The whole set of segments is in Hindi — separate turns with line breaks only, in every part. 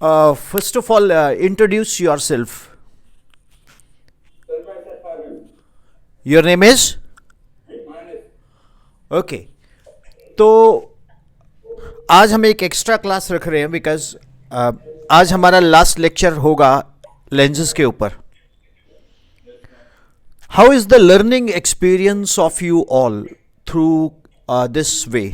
First of all, introduce yourself. Your name is? Okay. तो आज हम एक एक्स्ट्रा क्लास रख रहे हैं बिकॉज आज हमारा लास्ट लेक्चर होगा लेंसेज के ऊपर. How is the learning experience of you all through this way?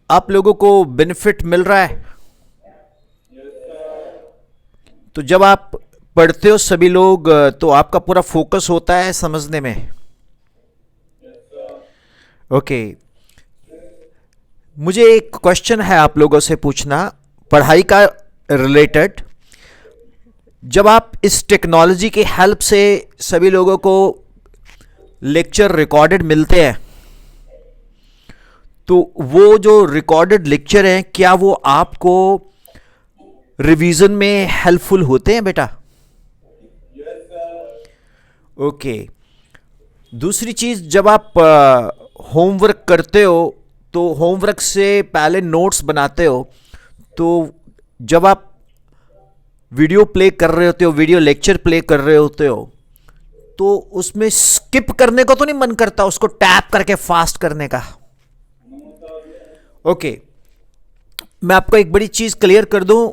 आप लोगों को बेनिफिट मिल रहा है? तो जब आप पढ़ते हो सभी लोग तो आपका पूरा फोकस होता है समझने में. ओके. मुझे एक क्वेश्चन है आप लोगों से पूछना पढ़ाई का रिलेटेड. जब आप इस टेक्नोलॉजी की हेल्प से सभी लोगों को लेक्चर रिकॉर्डेड मिलते हैं तो वो जो रिकॉर्डेड लेक्चर हैं क्या वो आपको रिवीजन में हेल्पफुल होते हैं बेटा? ओके. दूसरी चीज़, जब आप होमवर्क करते हो तो होमवर्क से पहले नोट्स बनाते हो तो जब आप वीडियो प्ले कर रहे होते हो, वीडियो लेक्चर प्ले कर रहे होते हो तो उसमें स्किप करने को तो नहीं मन करता, उसको टैप करके फास्ट करने का? ओके. मैं आपको एक बड़ी चीज़ क्लियर कर दूं,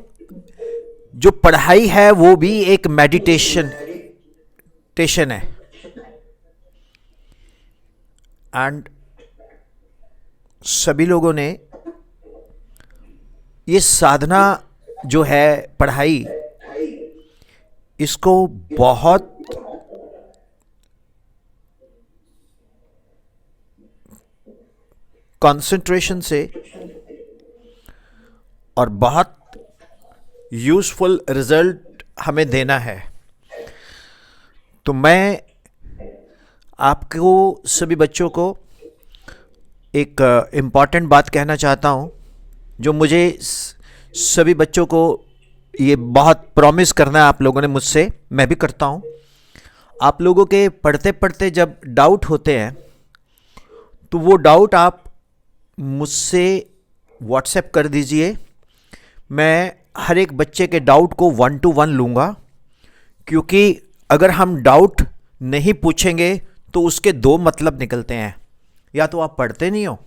जो पढ़ाई है वो भी एक मेडिटेशन है. एंड सभी लोगों ने ये साधना जो है पढ़ाई, इसको बहुत कंसंट्रेशन से और बहुत यूजफुल रिजल्ट हमें देना है. तो मैं आपको सभी बच्चों को एक इम्पॉर्टेंट बात कहना चाहता हूँ जो मुझे सभी बच्चों को ये बहुत प्रॉमिस करना है आप लोगों ने मुझसे, मैं भी करता हूँ. आप लोगों के पढ़ते पढ़ते जब डाउट होते हैं तो वो डाउट आप मुझसे व्हाट्सएप कर दीजिए. मैं हर एक बच्चे के डाउट को 1 to 1 लूँगा, क्योंकि अगर हम डाउट नहीं पूछेंगे तो उसके दो मतलब निकलते हैं. या तो आप पढ़ते नहीं हो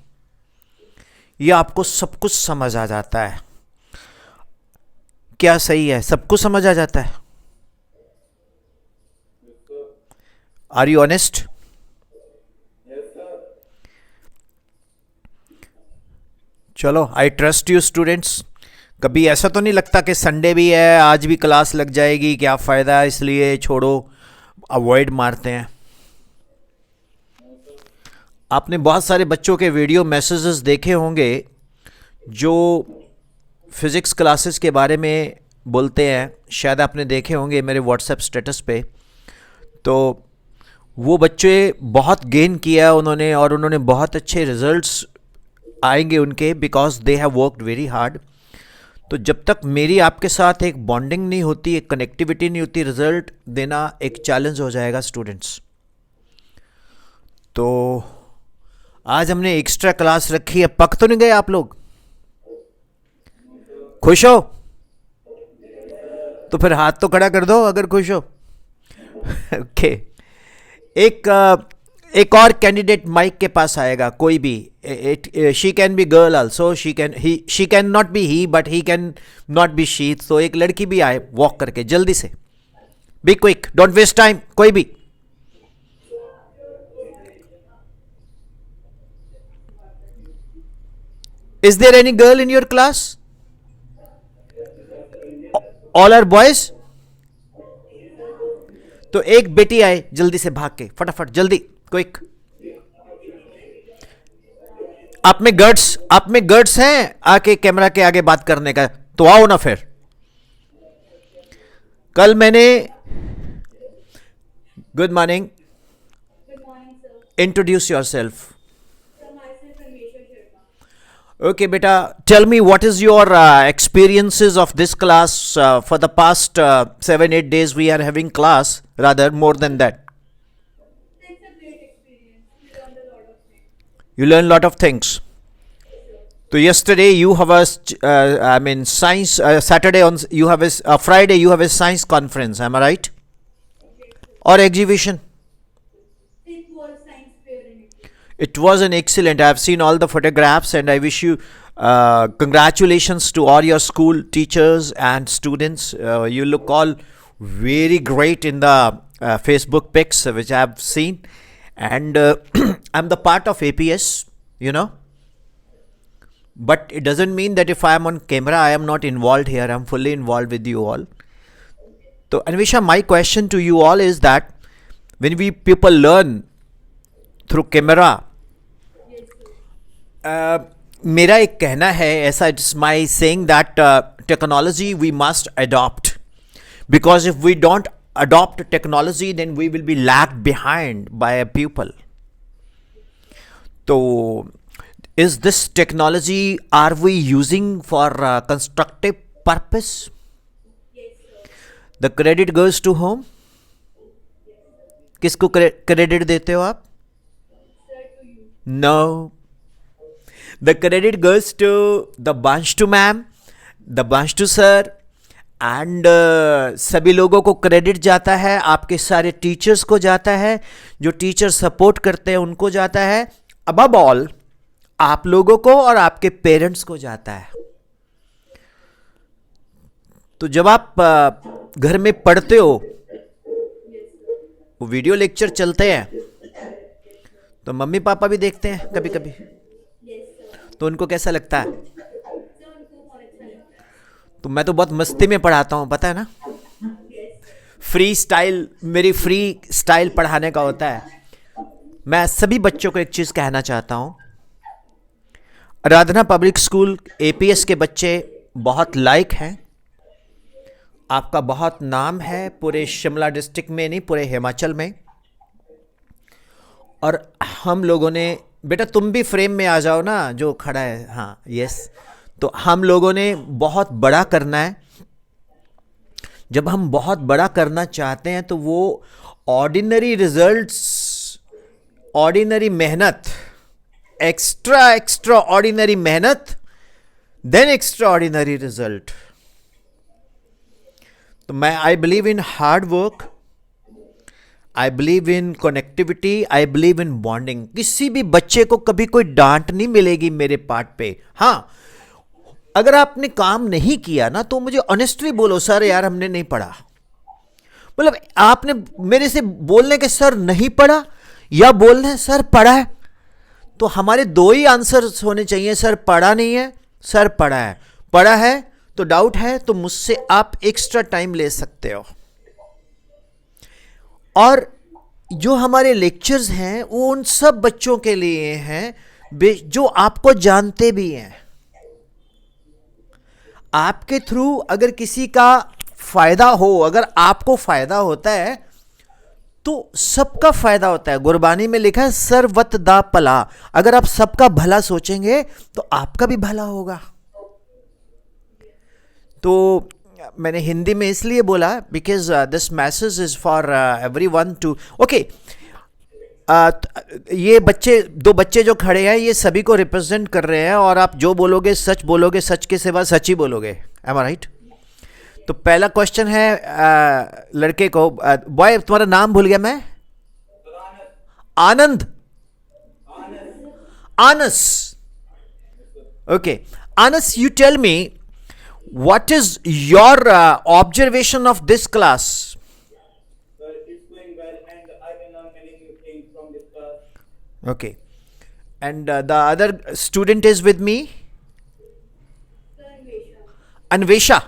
या आपको सब कुछ समझ आ जाता है. क्या सही है? सब कुछ समझ आ जाता है. Are you honest? चलो, आई ट्रस्ट यू स्टूडेंट्स. कभी ऐसा तो नहीं लगता कि संडे भी है, आज भी क्लास लग जाएगी, क्या फ़ायदा है, इसलिए छोड़ो, अवॉइड मारते हैं. आपने बहुत सारे बच्चों के वीडियो मैसेजेस देखे होंगे जो फिज़िक्स क्लासेस के बारे में बोलते हैं, शायद आपने देखे होंगे मेरे व्हाट्सएप स्टेटस पे. तो वो बच्चे बहुत गेन किया उन्होंने और उन्होंने बहुत अच्छे रिजल्ट्स आएंगे उनके, because they have worked very hard. तो जब तक मेरी आपके साथ एक बॉन्डिंग नहीं होती, एक कनेक्टिविटी नहीं होती, रिजल्ट देना एक चैलेंज हो जाएगा स्टूडेंट्स. तो आज हमने एक्स्ट्रा क्लास रखी है. पक तो नहीं गए आप लोग? खुश हो? तो फिर हाथ तो खड़ा कर दो अगर खुश हो. ओके. एक और कैंडिडेट माइक के पास आएगा, कोई भी. She can be girl also, she can not be he but he can not be she. तो एक लड़की भी आए वॉक करके, जल्दी से. Be quick, don't waste time. कोई भी. Is there any girl in your class? All are boys? तो एक बेटी आए जल्दी से भाग के, फटाफट, जल्दी, क्विक. आप में गट्स हैं आके कैमरा के आगे बात करने का? तो आओ ना फिर. कल मैंने, good morning, introduce your self. Okay, beta, tell me what is your experiences of this class for the past 7-8 days we are having class, rather more than that.
It's a great experience. We learned a lot of things.
You learn a lot of things. So yesterday you have a, I mean science. Saturday on you have a Friday you have a science conference. Am I right? Or exhibition?
It was science fair in it.
It was an excellent. I have seen all the photographs, and I wish you congratulations to all your school teachers and students. You look all very great in the Facebook pics which I have seen, and I'm the part of APS, you know. But it doesn't mean that if I am on camera, I am not involved here. I'm fully involved with you all. So, Anvisha, my question to you all is that when we people learn through camera,
Yes, sir.
मेरा एक कहना है ऐसा, it's my saying that technology we must adopt, because if we don't adopt technology then we will be lagged behind by a pupil. So is this technology, are we using for constructive purpose?
Yes, sir.
The credit goes to whom? किसको क्रेडिट देते हो आप?
Sir, to you.
No. The credit goes to the Banshtu ma'am, the Banshtu sir, and सभी लोगों को क्रेडिट जाता है, आपके सारे टीचर्स को जाता है, जो टीचर सपोर्ट करते हैं उनको जाता है, अबव ऑल आप लोगों को और आपके पेरेंट्स को जाता है. तो जब आप घर में पढ़ते हो, वो वीडियो लेक्चर चलते हैं तो मम्मी पापा भी देखते हैं कभी कभी,
Yes, sir.
तो उनको कैसा लगता है?
Sir, उनको बहुत अच्छा लगता है.
तो मैं तो बहुत मस्ती में पढ़ाता हूँ, पता है ना.
Yes.
फ्री स्टाइल, मेरी फ्री स्टाइल पढ़ाने का होता है. मैं सभी बच्चों को एक चीज़ कहना चाहता हूँ, आराधना पब्लिक स्कूल एपीएस के बच्चे बहुत लायक हैं, आपका बहुत नाम है पूरे शिमला डिस्ट्रिक्ट में, नहीं पूरे हिमाचल में. और हम लोगों ने, बेटा तुम भी फ्रेम में आ जाओ ना जो खड़ा है, हाँ यस. तो हम लोगों ने बहुत बड़ा करना है. जब हम बहुत बड़ा करना चाहते हैं तो वो ऑर्डिनरी रिजल्ट्स, ऑर्डिनरी मेहनत, एक्स्ट्रा ऑर्डिनरी मेहनत, देन एक्स्ट्रा ऑर्डिनरी रिजल्ट. तो मैं I believe in hard work, I believe in connectivity, I believe in bonding. किसी भी बच्चे को कभी कोई डांट नहीं मिलेगी मेरे पार्ट पे. हाँ, अगर आपने काम नहीं किया ना तो मुझे ऑनेस्टली बोलो, सर यार हमने नहीं पढ़ा. मतलब आपने मेरे से बोलने के सर नहीं पढ़ा या बोलने सर पढ़ा है, तो हमारे दो ही आंसर होने चाहिए, सर पढ़ा नहीं है, सर पढ़ा है. पढ़ा है तो डाउट है तो मुझसे आप एक्स्ट्रा टाइम ले सकते हो. और जो हमारे लेक्चर्स हैं वो उन सब बच्चों के लिए हैं जो आपको जानते भी हैं. आपके थ्रू अगर किसी का फायदा हो, अगर आपको फायदा होता है तो सबका फायदा होता है. गुरबानी में लिखा है सर्वत दा भला. अगर आप सबका भला सोचेंगे तो आपका भी भला होगा. तो मैंने हिंदी में इसलिए बोला because this message is for everyone too. Okay, ये बच्चे, दो बच्चे जो खड़े हैं ये सभी को रिप्रेजेंट कर रहे हैं, और आप जो बोलोगे सच बोलोगे, सच के सिवा सच ही बोलोगे. M I right? तो पहला क्वेश्चन है लड़के को, बॉय तुम्हारा नाम भूल गया मैं. Anand, Anas. Okay Anas, you tell me what is your observation of this class?
Well, it's going well, and I can learn many new things from this class.
Okay, and the other student is with me,
Sir, Anvesha.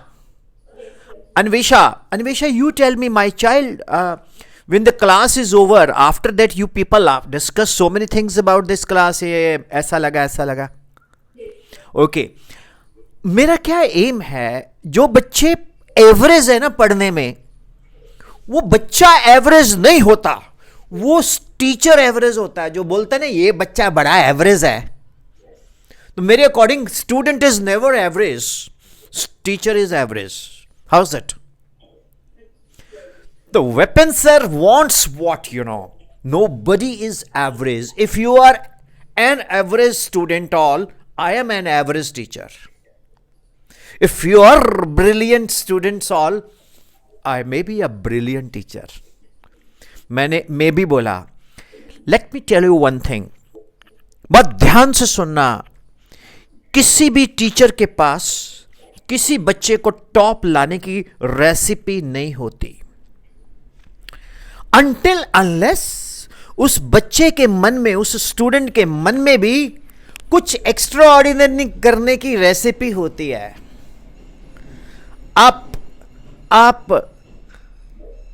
Anvesha. Anvesha, you tell me, my child, when the class is over, after that you people discuss so many things about this class. ये ऐसा लगा. Okay, मेरा क्या एम है, जो बच्चे एवरेज है ना पढ़ने में, वो बच्चा एवरेज नहीं होता, वो टीचर एवरेज होता है. जो बोलता है ना ये बच्चा बड़ा एवरेज है, तो मेरे according student is never average, teacher is average. How is it? The weapon sir wants what you know. Nobody is average. If you are an average student all, I am an average teacher. If you are brilliant students all, I may be a brilliant teacher. मैंने मे भी बोला. Let me tell you one thing. बहुत ध्यान से सुनना. किसी भी टीचर के पास किसी बच्चे को टॉप लाने की रेसिपी नहीं होती. Until unless उस बच्चे के मन में, उस स्टूडेंट के मन में भी कुछ एक्स्ट्रा ऑर्डिनरी करने की रेसिपी होती है. आप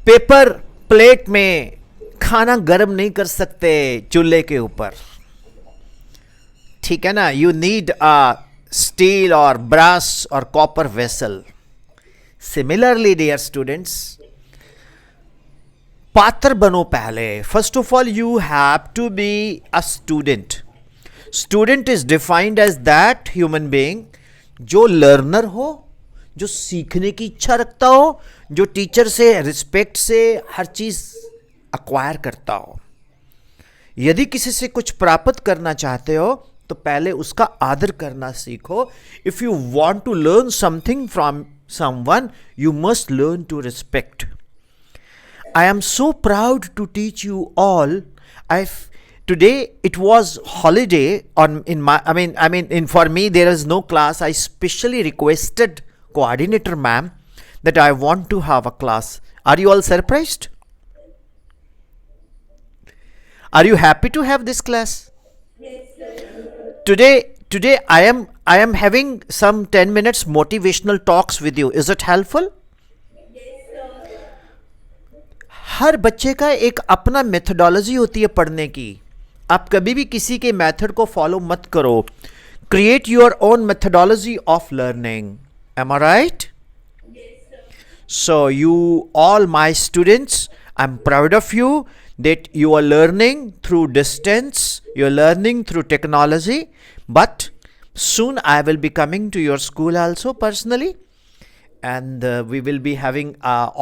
पेपर प्लेट में खाना गर्म नहीं कर सकते चूल्हे के ऊपर, ठीक है ना. यू नीड अ स्टील और ब्रास और copper vessel. Similarly dear students, पात्र बनो पहले. First of all you have to be a student. Student is defined as that human being जो लर्नर हो, जो सीखने की इच्छा रखता हो, जो टीचर से रिस्पेक्ट से हर चीज अक्वायर करता हो. यदि किसी से कुछ प्राप्त करना चाहते हो तो पहले उसका आदर करना सीखो. If you want to learn something from someone, you must learn to respect. I am so proud to teach you all. Today it was holiday for me there is no class. I specially requested coordinator ma'am that I want to have a class. Are you all surprised? Are you happy to have this class?
Yes, sir.
Today I am having some 10 minutes motivational talks with you. Is it helpful?
Yes, sir.
हर बच्चे का एक अपना मेथोडोलॉजी होती है पढ़ने की. आप कभी भी किसी के मेथड को फॉलो मत करो. Create your own methodology of learning. Am I right? So you all my students, I am proud of you that you are learning through distance, you are learning through technology, but soon I will be coming to your school also personally, and we will be having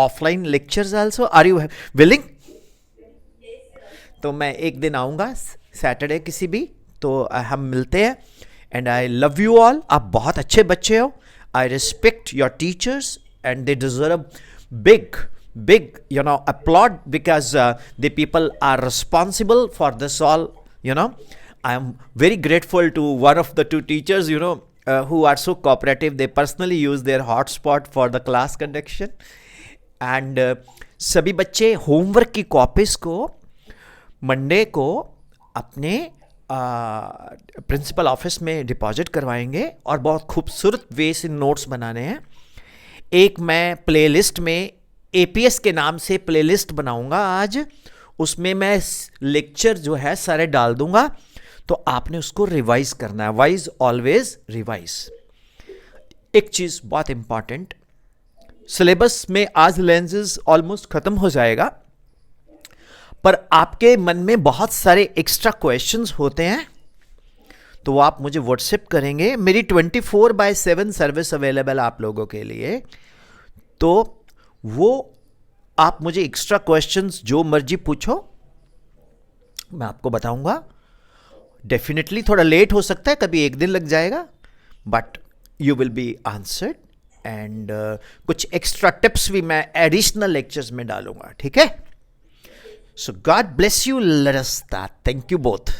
offline lectures also. Are you willing? तो मैं एक दिन आऊँगा सैटरडे किसी भी, तो हम मिलते हैं. And I love you all. आप बहुत अच्छे बच्चे हो. I respect your teachers and they deserve big applaud because the people are responsible for this all. I am very grateful to one of the two teachers who are so cooperative. They personally use their hotspot for the class conduction. And सभी बच्चे होमवर्क की कॉपीज को मंडे को अपने प्रिंसिपल ऑफिस में डिपॉजिट करवाएंगे और बहुत खूबसूरत वे से नोट्स बनाने हैं. एक मैं प्लेलिस्ट में APS के नाम से प्लेलिस्ट बनाऊंगा आज. उसमें मैं लेक्चर जो है सारे डाल दूंगा, तो आपने उसको रिवाइज करना है. Wise always revise. एक चीज बहुत इंपॉर्टेंट, सिलेबस में आज लेंसेज ऑलमोस्ट खत्म हो जाएगा, पर आपके मन में बहुत सारे एक्स्ट्रा क्वेश्चंस होते हैं, तो वो आप मुझे व्हाट्सएप करेंगे. मेरी 24/7 सर्विस अवेलेबल आप लोगों के लिए. तो वो आप मुझे एक्स्ट्रा क्वेश्चंस जो मर्जी पूछो, मैं आपको बताऊंगा. डेफिनेटली थोड़ा लेट हो सकता है, कभी एक दिन लग जाएगा, but you will be answered. And कुछ एक्स्ट्रा टिप्स भी मैं एडिशनल लेक्चर्स में डालूंगा. ठीक है? So God bless you. Let us start. Thank you both.